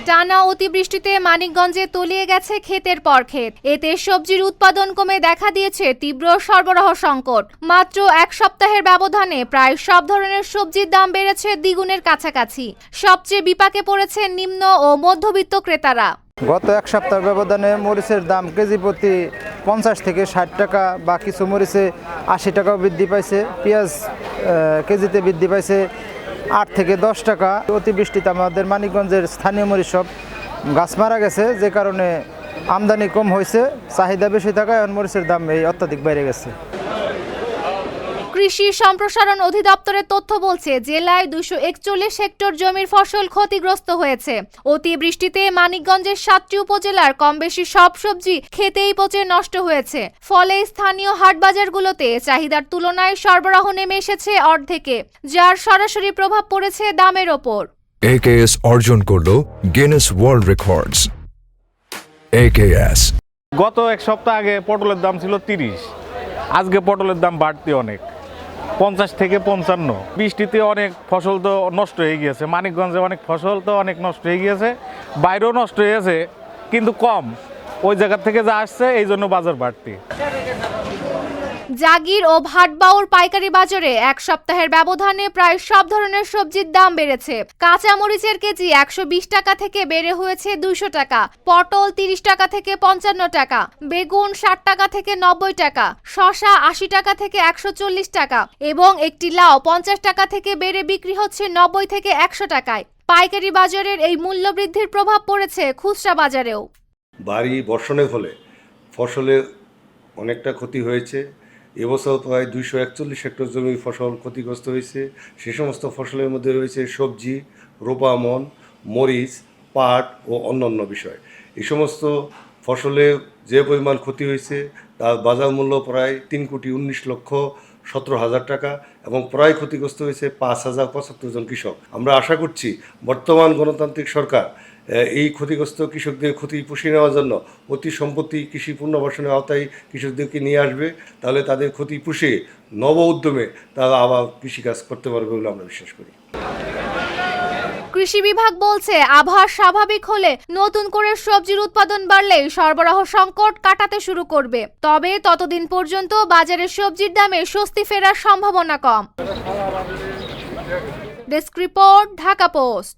টানা অতিবৃষ্টিতে মানিকগঞ্জে তলিয়ে গেছে ক্ষেতের পর ক্ষেত। এতে সবজির উৎপাদন কমে দেখা দিয়েছে তীব্র সরবরাহ সংকট। মাত্র এক সপ্তাহের ব্যবধানে প্রায় সব ধরনের সবজির দাম বেড়েছে দ্বিগুণের কাছাকাছি। সবচেয়ে বিপাকে পড়েছে নিম্ন ও মধ্যবিত্ত ক্রেতারা। গত এক সপ্তাহ ব্যবধানে মরিচের দাম কেজি প্রতি 50 থেকে 60 টাকা, বা কিছু মরিচে 80 টাকাও বৃদ্ধি পাইছে। পেঁয়াজ কেজিতে বৃদ্ধি পাইছে 8 থেকে 10 টাকা। অতিবৃষ্টিতে আমাদের মানিকগঞ্জের স্থানীয় মরিচ সব গাছ মারা গেছে, যে কারণে আমদানি কম হয়েছে, চাহিদা বেশি থাকায় এখন মরিচের দাম অত্যাধিক বেড়ে গেছে। কৃষি সম্প্রসারণ অধিদপ্তরের তথ্য বলছে, জেলায় 241 হেক্টর জমির ফসল ক্ষতিগ্রস্ত হয়েছে। অতিবৃষ্টিতে মানিকগঞ্জের 7টি উপজেলার কম বেশি সব সবজি খেতেই পচে নষ্ট হয়েছে। ফলে স্থানীয় হাটবাজারগুলোতে চাহিদার তুলনায় সরবরাহ নেমে এসেছে অর্ধেকে, যার সরাসরি প্রভাব পড়েছে দামের ওপর। AKS অর্জন করলো গিনেস ওয়ার্ল্ড রেকর্ডস। AKS গত এক সপ্তাহ আগে পটলের দাম ছিল 30, আজকে পটলের দাম বাড়তি অনেক, 50 থেকে 55। বৃষ্টিতে অনেক ফসল তো নষ্ট হয়ে গিয়েছে, মানিকগঞ্জে অনেক ফসল তো অনেক নষ্ট হয়ে গিয়েছে, বাইরেও নষ্ট হয়ে গেছে, কিন্তু কম ওই জায়গা থেকে যা আসছে, এই জন্য বাজার বাড়তি। জাগির ও ভাটবাউর পাইকারি বাজারে এক সপ্তাহের ব্যবধানে প্রায় সব ধরনের সবজির দাম বেড়েছে। কাঁচা মরিচের কেজি 120 টাকা থেকে বেড়ে হয়েছে 200 টাকা, পটল 30 টাকা থেকে 55 টাকা, বেগুন 60 টাকা থেকে 90 টাকা, শসা 80 টাকা থেকে 140 টাকা এবং একটি লাউ 50 টাকা থেকে বেড়ে বিক্রি হচ্ছে 90 থেকে 100 টাকায়। পাইকারি বাজারের এই মূল্য বৃদ্ধির প্রভাব পড়েছে খুচরা বাজারেও। ভারী বর্ষণের ফলে ফসলের অনেকটা ক্ষতি হয়েছে। এবছর প্রায় 241 হেক্টর জমির ফসল ক্ষতিগ্রস্ত হয়েছে। সে সমস্ত ফসলের মধ্যে রয়েছে সবজি, রোপামন, মরিচ, পাট ও অন্যান্য বিষয়। এই সমস্ত ফসলে যে পরিমাণ ক্ষতি হয়েছে তার বাজার মূল্য প্রায় 3,19,17,000 টাকা এবং প্রায় ক্ষতিগ্রস্ত হয়েছে 5,075 জন কৃষক। আমরা আশা করছি বর্তমান গণতান্ত্রিক সরকার এই ক্ষতিগ্রস্ত কৃষকদের ক্ষতি পুষিয়ে নেওয়ার জন্য অতি সম্প্রতি কৃষি পুনর্বাসনের আওতায় কৃষকদেরকে নিয়ে আসবে। তাহলে তাদের ক্ষতি পুষিয়ে নব উদ্যমে তারা আবার কৃষিকাজ করতে পারবে বলে আমরা বিশ্বাস করি। কৃষি বিভাগ বলছে, আবহাওয়া স্বাভাবিক হলে নতুন করে সবজির উৎপাদন বাড়লেই সরবরাহ সংকট কাটাতে শুরু করবে। তবে ততদিন পর্যন্ত বাজারে সবজির দামে স্বস্তি ফেরার সম্ভাবনা কম। Desk report, Dhaka post.